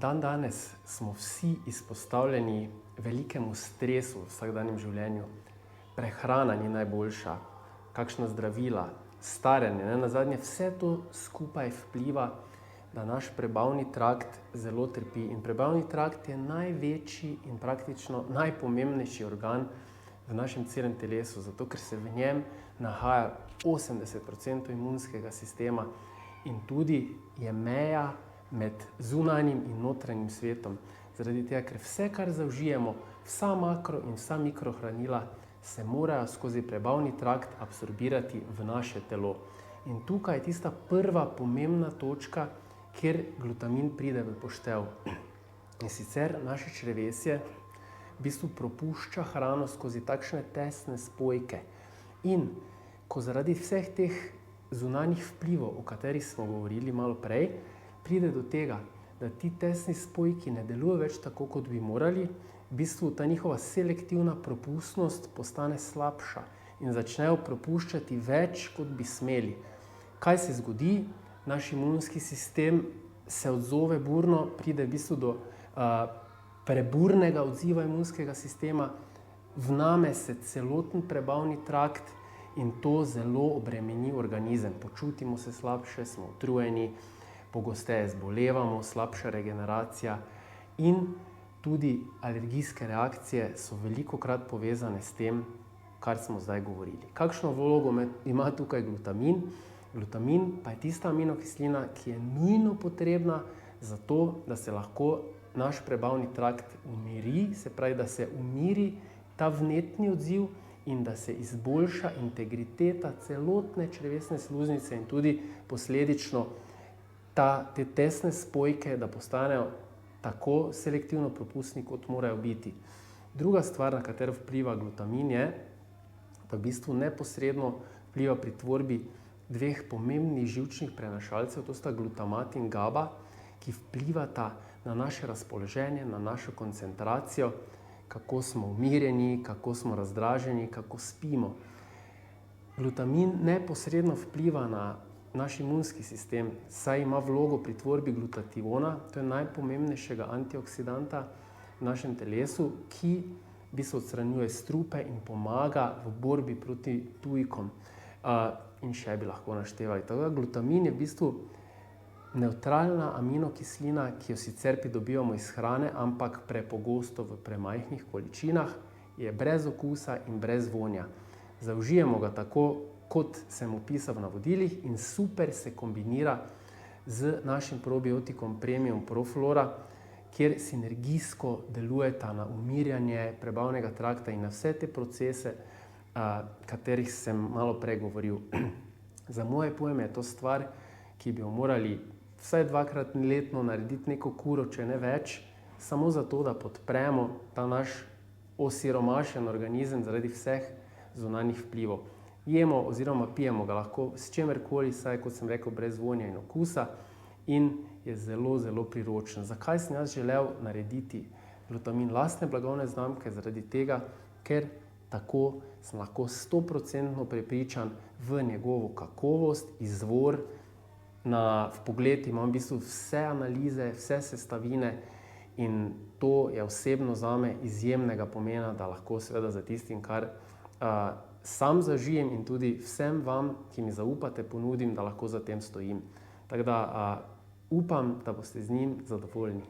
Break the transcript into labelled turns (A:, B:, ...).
A: Dandanes smo vsi izpostavljeni velikemu stresu v vsakdanjem življenju. Prehrana ni najboljša, kakšna zdravila, staranje, nenazadnje vse to skupaj vpliva, da naš prebavni trakt zelo trpi. In prebavni trakt je največji in praktično najpomembnejši organ v našem celem telesu, zato ker se v njem nahaja 80% imunskega sistema in tudi je meja med zunanjim in notranjim svetom. Zaradi tega, ker vse, kar zaužijemo, vsa makro in vsa mikrohranila, se morajo skozi prebavni trakt absorbirati v naše telo. In tukaj je tista prva pomembna točka, kjer glutamin pride v poštev. In sicer naše črevesje v bistvu propušča hrano skozi takšne tesne spojke. In ko zaradi vseh teh zunanjih vplivov, o katerih smo govorili malo prej, pride do tega, da ti tesni spojki ne delujejo več tako, kot bi morali, v bistvu ta njihova selektivna propustnost postane slabša in začnejo propuščati več, kot bi smeli. Kaj se zgodi? Naš imunski sistem se odzove burno, pride v bistvu do preburnega odziva imunskega sistema, vname se celoten prebavni trakt in to zelo obremeni organizem. Počutimo se slabše, smo utrujeni, pogosteje zbolevamo, slabša regeneracija in tudi alergijske reakcije so velikokrat povezane s tem, kar smo zdaj govorili. Kakšno vlogo ima tukaj glutamin? Glutamin pa je tista aminokislina, ki je nujno potrebna za to, da se lahko naš prebavni trakt umiri, se pravi, da se umiri ta vnetni odziv in da se izboljša integriteta celotne črevesne sluznice in tudi posledično te tesne spojke, da postanejo tako selektivno propustni, kot morajo biti. Druga stvar, na katero vpliva glutamin, je, da v bistvu neposredno vpliva pri tvorbi dveh pomembnih živčnih prenašalcev, to sta glutamat in GABA, ki vplivata na naše razpoloženje, na našo koncentracijo, kako smo umirjeni, kako smo razdraženi, kako spimo. Glutamin neposredno vpliva na naš imunski sistem, saj ima vlogo pri tvorbi glutationa, to je najpomembnejšega antioksidanta v našem telesu, ki v bistvu odstranjuje strupe in pomaga v borbi proti tujkom. In še bi lahko naštevali. Tako da glutamin je v bistvu nevtralna aminokislina, ki jo sicer pridobivamo iz hrane, ampak prepogosto v premajhnih količinah, je brez okusa in brez vonja. Zaužijemo ga tako, kot sem opisal v navodilih in super se kombinira z našim probiotikom Premium Proflora, kjer sinergijsko delujeta na umirjanje prebavnega trakta in na vse te procese, katerih sem malo prej govoril. Za moje pojme je to stvar, ki bi jo morali vsaj dvakrat letno narediti neko kuro, če ne več, samo zato, da podpremo ta naš osiromašen organizem zaradi vseh zunanjih vplivov. Jemo oziroma pijemo ga lahko s čemerkoli, saj, kot sem rekel, brez vonja in okusa in je zelo, zelo priročen. Zakaj sem jaz želel narediti glutamin lastne blagovne znamke? Zaradi tega, ker tako sem lahko 100% prepričan v njegovo kakovost, izvor. Vpogled imam v bistvu vse analize, vse sestavine in to je osebno zame izjemnega pomena, da lahko seveda za tistim, kar sam zažijem in tudi vsem vam, ki mi zaupate, ponudim, da lahko za tem stojim. Tako da upam, da boste z njim zadovoljni.